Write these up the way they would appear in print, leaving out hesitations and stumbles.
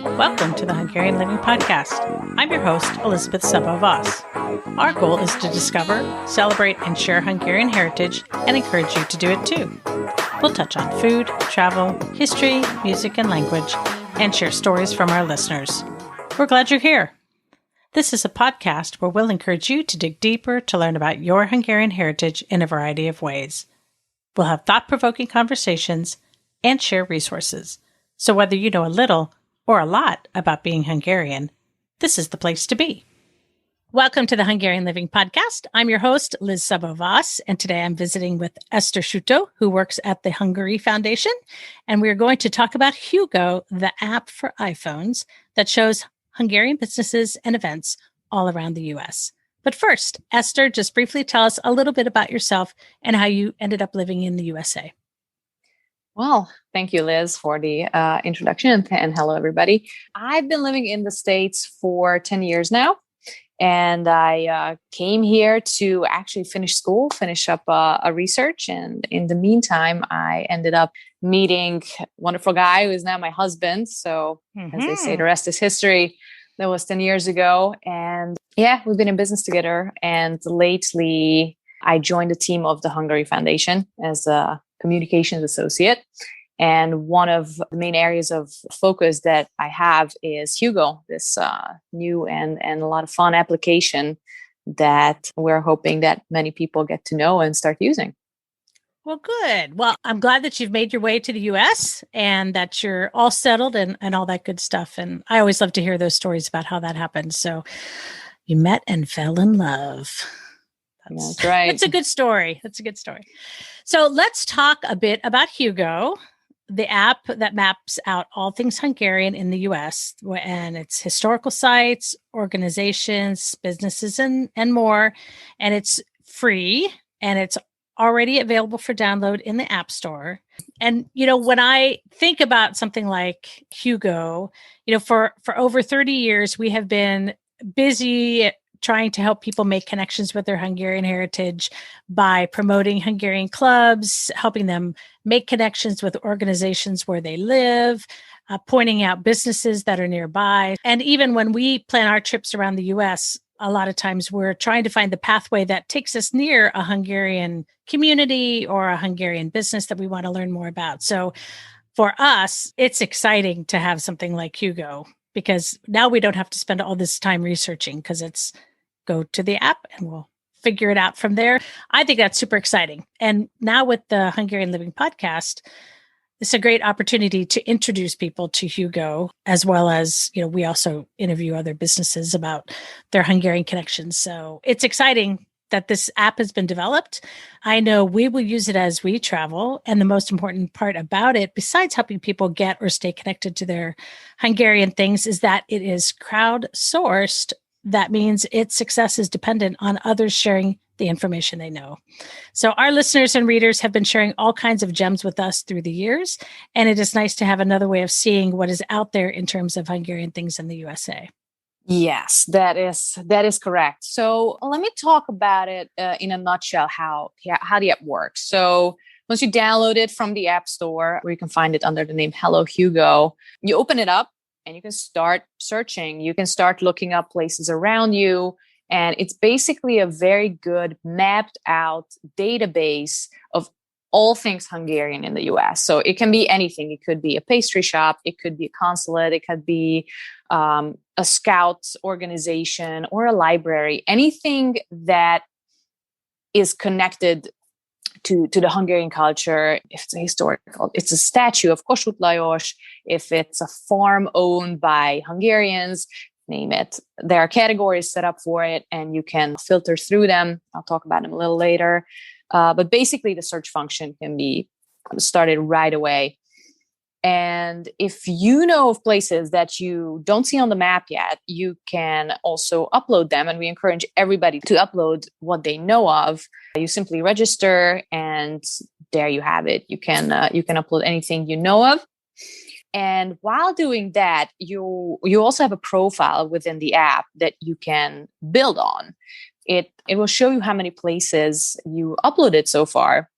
Welcome to the Hungarian Living Podcast. I'm your host, Elizabeth Szabó-Vos. Our goal is to discover, celebrate, and share Hungarian heritage and encourage you to do it too. We'll touch on food, travel, history, music, and language, and share stories from our listeners. We're glad you're here. This is a podcast where we'll encourage you to dig deeper to learn about your Hungarian heritage in a variety of ways. We'll have thought-provoking conversations and share resources. So whether you know a little or a lot about being Hungarian, this is the place to be. Welcome to the Hungarian Living Podcast. I'm your host, Liz Szabó-Vos, and today I'm visiting with Esther Schuto, who works at the Hungary Foundation, and we're going to talk about HuGo, the app for iPhones that shows Hungarian businesses and events all around the U.S. But first, Esther, just briefly tell us a little bit about yourself and how you ended up living in the USA. Well, thank you, Liz, for the introduction, and hello, everybody. I've been living in the States for 10 years now, and I came here to actually finish up a research, and in the meantime, I ended up meeting a wonderful guy who is now my husband. So, as they say, the rest is history. That was 10 years ago, and yeah, we've been in business together, and lately, I joined the team of the Hungary Foundation as a communications associate. And one of the main areas of focus that I have is HuGo, this new and a lot of fun application that we're hoping that many people get to know and start using. Well, good. Well, I'm glad that you've made your way to the U.S. and that you're all settled and all that good stuff. And I always love to hear those stories about how that happened. So you met and fell in love. That's right. That's a good story. So let's talk a bit about HuGo, the app that maps out all things Hungarian in the U.S. and its historical sites, organizations, businesses, and more. And it's free and it's already available for download in the App Store. And, when I think about something like HuGo, for over 30 years, we have been busy trying to help people make connections with their Hungarian heritage by promoting Hungarian clubs, helping them make connections with organizations where they live, pointing out businesses that are nearby. And even when we plan our trips around the U.S., a lot of times we're trying to find the pathway that takes us near a Hungarian community or a Hungarian business that we want to learn more about. So for us, it's exciting to have something like HuGo, because now we don't have to spend all this time researching, because it's go to the app and we'll figure it out from there. I think that's super exciting. And now with the Hungarian Living Podcast, it's a great opportunity to introduce people to HuGo, as well as, we also interview other businesses about their Hungarian connections. So it's exciting that this app has been developed. I know we will use it as we travel. And the most important part about it, besides helping people get or stay connected to their Hungarian things, is that it is crowdsourced. That means its success is dependent on others sharing the information they know. So our listeners and readers have been sharing all kinds of gems with us through the years. And it is nice to have another way of seeing what is out there in terms of Hungarian things in the USA. Yes, that is correct. So let me talk about it in a nutshell, how the app works. So once you download it from the App Store, where you can find it under the name Hello HuGo, you open it up and you can start searching. You can start looking up places around you. And it's basically a very good mapped out database of all things Hungarian in the US. So it can be anything. It could be a pastry shop. It could be a consulate. It could be a scout organization or a library. Anything that is connected to the Hungarian culture. If it's a historical, it's a statue of Kossuth Lajos. If it's a farm owned by Hungarians, name it. There are categories set up for it, and you can filter through them. I'll talk about them a little later. But basically, the search function can be started right away. And if you know of places that you don't see on the map yet, you can also upload them. And we encourage everybody to upload what they know of. You simply register, and there you have it. You can upload anything you know of. And while doing that, you also have a profile within the app that you can build on. It will show you how many places you uploaded so far,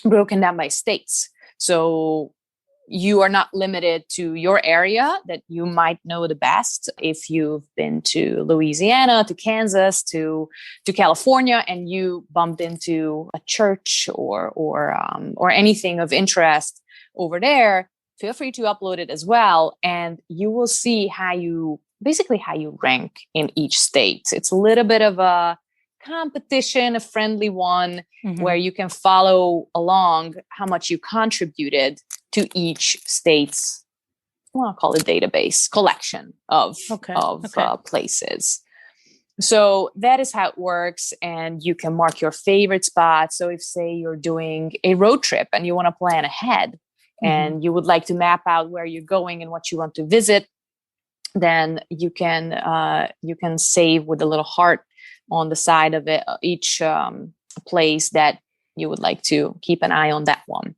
broken down by states. So you are not limited to your area that you might know the best. If you've been to Louisiana, to Kansas, to California, and you bumped into a church or anything of interest over there, feel free to upload it as well, and you will see how you rank in each state. It's a little bit of a competition, a friendly one, where you can follow along how much you contributed to each state's, I'll call it database collection of places. So that is how it works. And you can mark your favorite spots. So if, say, you're doing a road trip and you want to plan ahead and you would like to map out where you're going and what you want to visit, then you can save with a little heart on the side of it, each place that you would like to keep an eye on that one.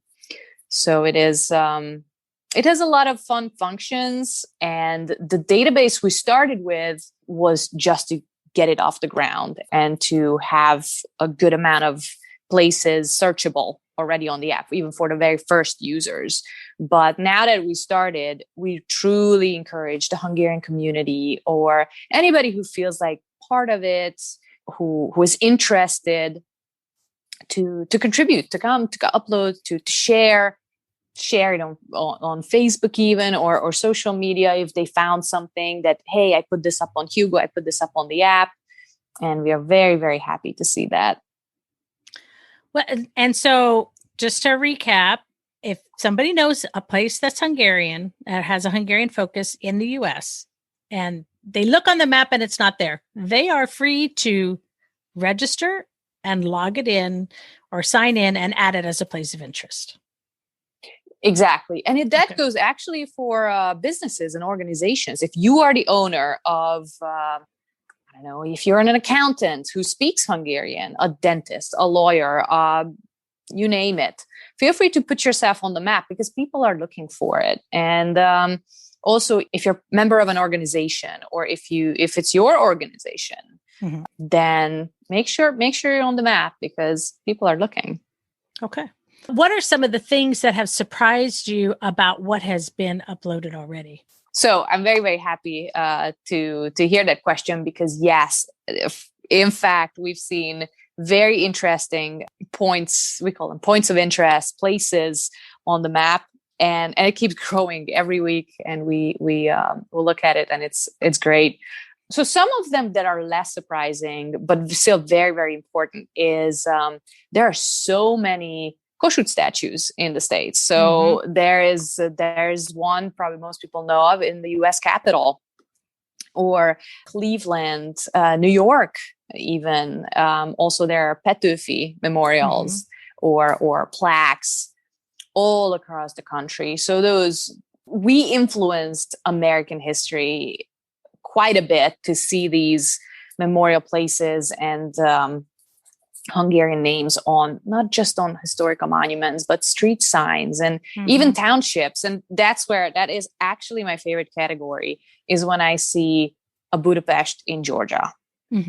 So it has a lot of fun functions, and the database we started with was just to get it off the ground and to have a good amount of places searchable already on the app, even for the very first users. But now that we started, we truly encourage the Hungarian community or anybody who feels like part of it, who is interested to contribute, to come, to upload, to share it on Facebook even, or social media if they found something that, hey, I put this up on HuGo, I put this up on the app. And we are very, very happy to see that. Well, and so just to recap, if somebody knows a place that's Hungarian, that has a Hungarian focus in the US, and they look on the map and it's not there, they are free to register and log it in or sign in and add it as a place of interest. Exactly. And that goes actually for businesses and organizations. If you are the owner of, I don't know, if you're an accountant who speaks Hungarian, a dentist, a lawyer, you name it, feel free to put yourself on the map because people are looking for it. And also, if you're a member of an organization, or if it's your organization, then make sure you're on the map because people are looking. Okay. What are some of the things that have surprised you about what has been uploaded already? So I'm very, very happy to hear that question because, yes, in fact, we've seen very interesting points. We call them points of interest, places on the map, and it keeps growing every week. And we'll look at it, and it's great. So some of them that are less surprising, but still very, very important is there are so many Kossuth statues in the States. So there's one probably most people know of in the US Capitol, or Cleveland, New York, even. Also, there are Petőfi memorials or plaques all across the country. So we influenced American history quite a bit to see these memorial places and Hungarian names on not just on historical monuments, but street signs and even townships. And that is actually my favorite category, is when I see a Budapest in Georgia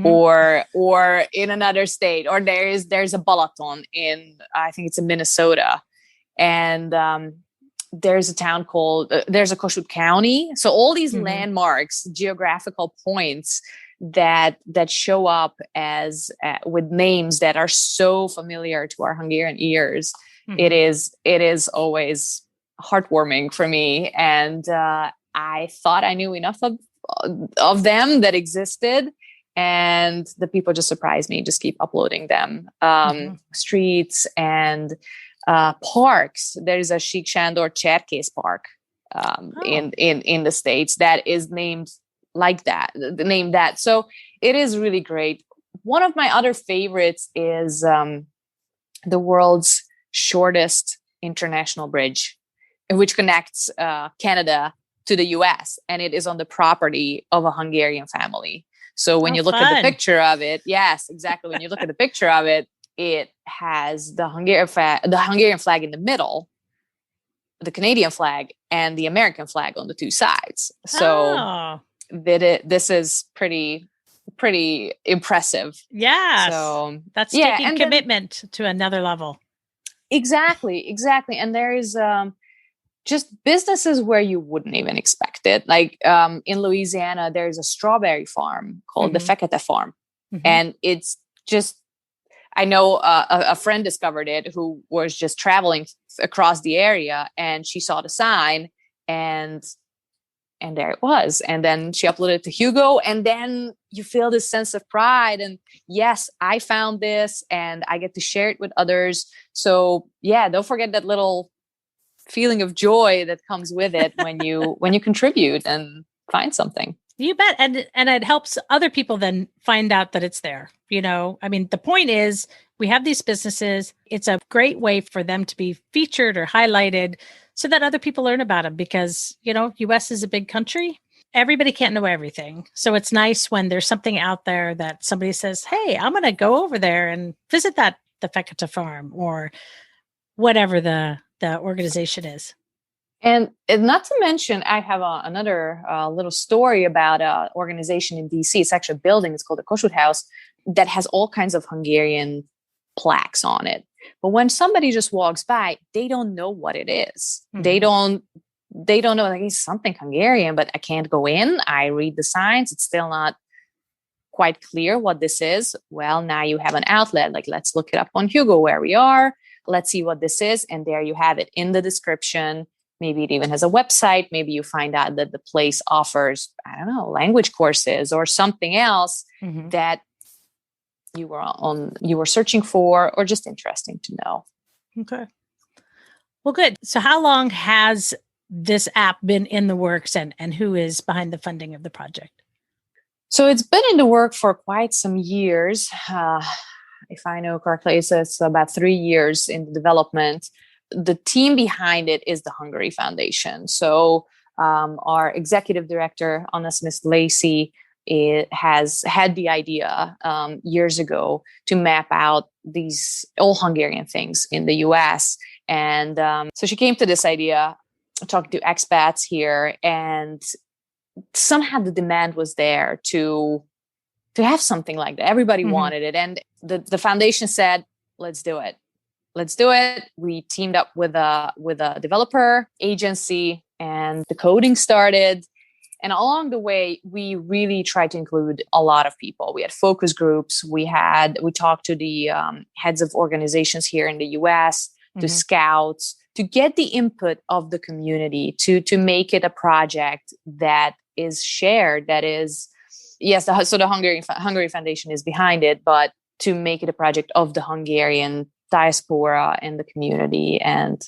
or in another state, or there's a Balaton in, I think it's in Minnesota. And there's a town called, there's a Kossuth County. So all these landmarks, geographical points that show up as with names that are so familiar to our Hungarian ears. It is always heartwarming for me. And I thought I knew enough of them that existed. And the people just surprise me, just keep uploading them. Streets and parks. There's a Sík Sándor Cserkész Park in the States that is named like that, name that. So it is really great. One of my other favorites is the world's shortest international bridge, which connects Canada to the US, and it is on the property of a Hungarian family. So when you look at the picture of it, yes, exactly. When you look at the picture of it, it has the Hungarian flag in the middle, the Canadian flag, and the American flag on the two sides. So this is pretty impressive. Yeah. So that's taking commitment to another level. Exactly. And there is just businesses where you wouldn't even expect it. Like in Louisiana, there's a strawberry farm called the Fekete Farm. And it's just, I know a friend discovered it who was just traveling across the area, and she saw the sign, and there it was. And then she uploaded it to HuGo, and then you feel this sense of pride. And yes, I found this and I get to share it with others. So yeah, don't forget that little feeling of joy that comes with it when you contribute and find something. You bet. And it helps other people then find out that it's there. I mean, the point is we have these businesses. It's a great way for them to be featured or highlighted so that other people learn about them because, US is a big country. Everybody can't know everything. So it's nice when there's something out there that somebody says, hey, I'm going to go over there and visit the Fekete farm or whatever the organization is. And not to mention, I have another little story about an organization in DC. It's actually a building. It's called the Kossuth House that has all kinds of Hungarian plaques on it. But when somebody just walks by, they don't know what it is. They don't know, like, it's something Hungarian, but I can't go in. I read the signs. It's still not quite clear what this is. Well, now you have an outlet. Like, let's look it up on HuGo where we are. Let's see what this is. And there you have it in the description. Maybe it even has a website. Maybe you find out that the place offers, I don't know, language courses or something else that you were searching for, or just interesting to know. Okay. Well, good. So how long has this app been in the works, and who is behind the funding of the project? So it's been in the work for quite some years. If I know correctly, it's about 3 years in the development. The team behind it is the Hungary Foundation. So our executive director, Anna Smith-Lacey, has had the idea years ago to map out these all Hungarian things in the US. And so she came to this idea, talking to expats here, and somehow the demand was there to have something like that. Everybody wanted it. And the foundation said, let's do it. Let's do it. We teamed up with a developer agency, and the coding started. And along the way, we really tried to include a lot of people. We had focus groups. We talked to the heads of organizations here in the US, to scouts, to get the input of the community, to make it a project that is shared, that is, yes, so the Hungary Foundation is behind it, but to make it a project of the Hungarian diaspora and the community, and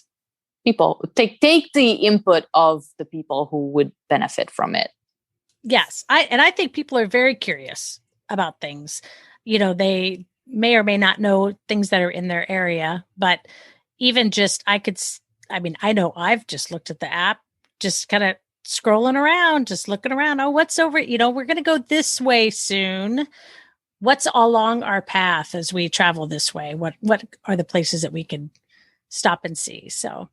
people take the input of the people who would benefit from it. Yes. I think people are very curious about things. They may or may not know things that are in their area, but even just, I know I've just looked at the app, just kind of scrolling around, just looking around. Oh, what's over? We're going to go this way soon. What's along our path as we travel this way? What are the places that we could stop and see? So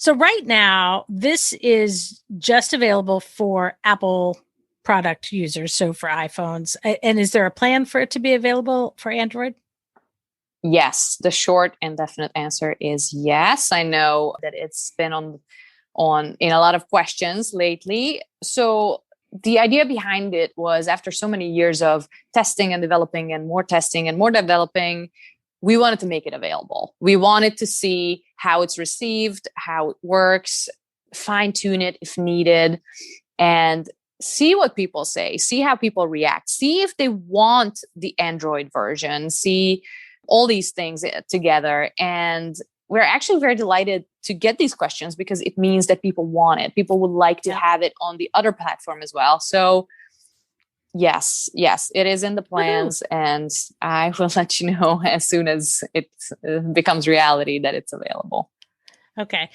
right now, this is just available for Apple product users, so for iPhones. And is there a plan for it to be available for Android? Yes, the short and definite answer is yes. I know that it's been on in a lot of questions lately. So the idea behind it was, after so many years of testing and developing and more testing and more developing, we wanted to make it available. We wanted to see how it's received, how it works, fine tune it if needed, and see what people say, see how people react, see if they want the Android version, see all these things together. And we're actually very delighted to get these questions, because it means that people want it. People would like to have it on the other platform as well. So yes, it is in the plans. And I will let you know as soon as it becomes reality that it's available. Okay.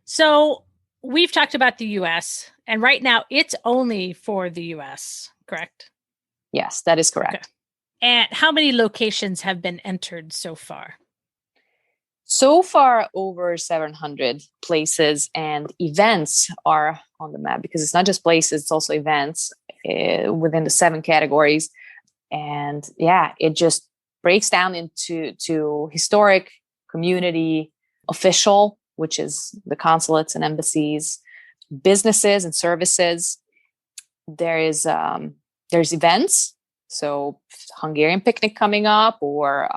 So we've talked about the US, and right now it's only for the US, correct? Yes, that is correct. Okay. And how many locations have been entered so far? So far, over 700 places and events are on the map, because it's not just places, it's also events within the 7 categories. And yeah, it just breaks down into historic, community, official, which is the consulates and embassies, businesses and services. There's events. So Hungarian picnic coming up, or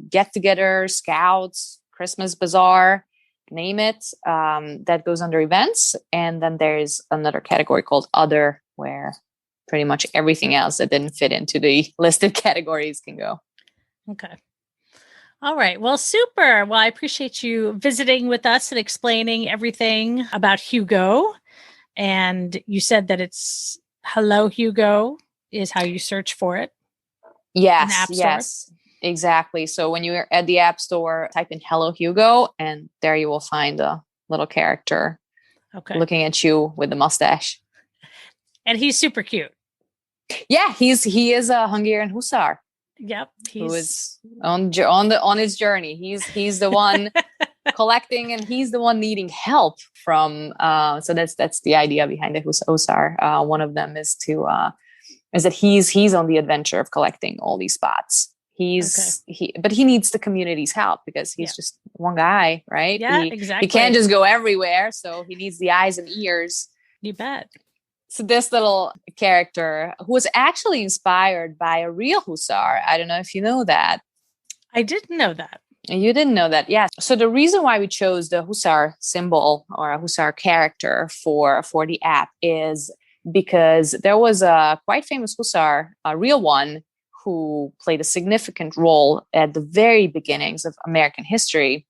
get-together, scouts, Christmas bazaar, name it. That goes under events. And then there's another category called other, where pretty much everything else that didn't fit into the listed categories can go. Okay. All right. Well, super. Well, I appreciate you visiting with us and explaining everything about HuGo. And you said that it's Hello HuGo is how you search for it. Yes, exactly. So when you're at the App Store, type in Hello HuGo, and there you will find a little character looking at you with the mustache. And he's super cute. Yeah, he is a Hungarian hussar. Yep, who is on his journey. He's the one collecting, and he's the one needing help from. So that's the idea behind the hussar. One of them is that he's on the adventure of collecting all these spots. But he needs the community's help, because he's just one guy, right? Yeah, exactly. He can't just go everywhere, so he needs the eyes and ears. You bet. So this little character, who was actually inspired by a real hussar. I don't know if you know that. I didn't know that. You didn't know that. Yeah. So the reason why we chose the hussar symbol, or a hussar character for the app, is because there was a quite famous hussar, a real one, who played a significant role at the very beginnings of American history.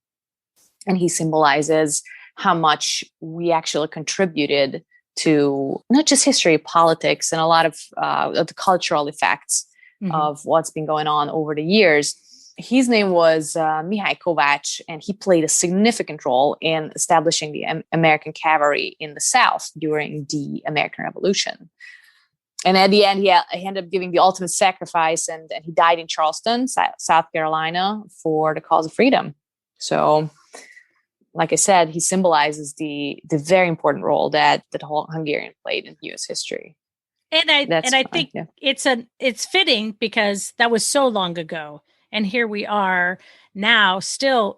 And he symbolizes how much we actually contributed to not just history, politics, and a lot of the cultural effects of what's been going on over the years. His name was Mihály Kovács, and he played a significant role in establishing the American cavalry in the South during the American Revolution. And at the end, he ended up giving the ultimate sacrifice, and he died in Charleston, South Carolina, for the cause of freedom. So, like I said, he symbolizes the very important role that the whole Hungarian played in U.S. history. And I think it's fitting, because that was so long ago, and here we are now, still,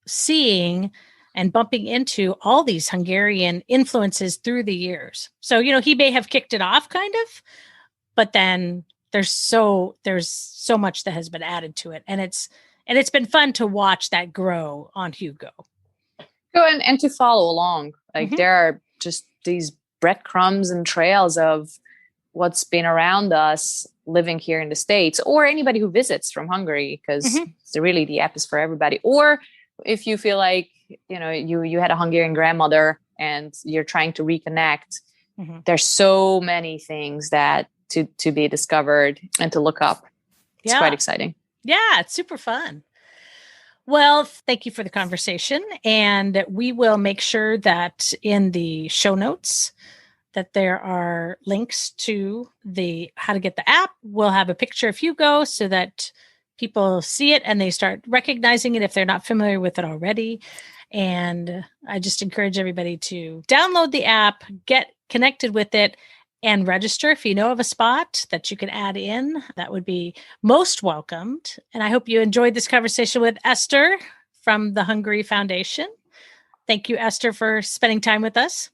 seeing and bumping into all these Hungarian influences through the years. So, he may have kicked it off kind of, but then there's so much that has been added to it, and it's been fun to watch that grow on HuGo. And to follow along. Like there are just these breadcrumbs and trails of what's been around us living here in the States, or anybody who visits from Hungary, because really the app is for everybody. Or if you feel like, you had a Hungarian grandmother and you're trying to reconnect, there's so many things that to be discovered and to look up. It's quite exciting. Yeah, it's super fun. Well, thank you for the conversation. And we will make sure that in the show notes that there are links to the how to get the app. We'll have a picture of HuGo so that people see it and they start recognizing it if they're not familiar with it already. And I just encourage everybody to download the app, get connected with it, and register if you know of a spot that you can add in. That would be most welcomed. And I hope you enjoyed this conversation with Esther from the Hungary Foundation. Thank you, Esther, for spending time with us.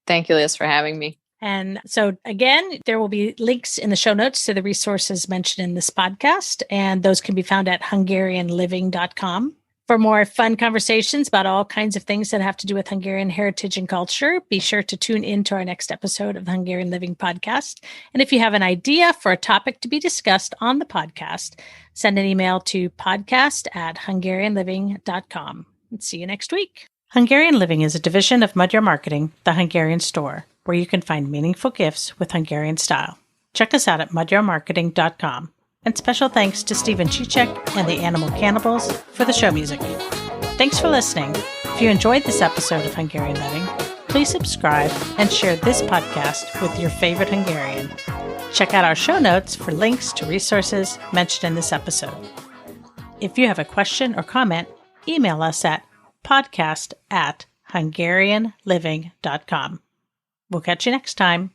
Thank you, Liz, for having me. And so again, there will be links in the show notes to the resources mentioned in this podcast, and those can be found at HungarianLiving.com. For more fun conversations about all kinds of things that have to do with Hungarian heritage and culture, be sure to tune in to our next episode of the Hungarian Living podcast. And if you have an idea for a topic to be discussed on the podcast, send an email to podcast@HungarianLiving.com. And see you next week. Hungarian Living is a division of Magyar Marketing, the Hungarian store, where you can find meaningful gifts with Hungarian style. Check us out at magyarmarketing.com. And special thanks to Stephen Chichek and the Animal Cannibals for the show music. Thanks for listening. If you enjoyed this episode of Hungarian Living, please subscribe and share this podcast with your favorite Hungarian. Check out our show notes for links to resources mentioned in this episode. If you have a question or comment, email us at podcast@HungarianLiving.com. We'll catch you next time.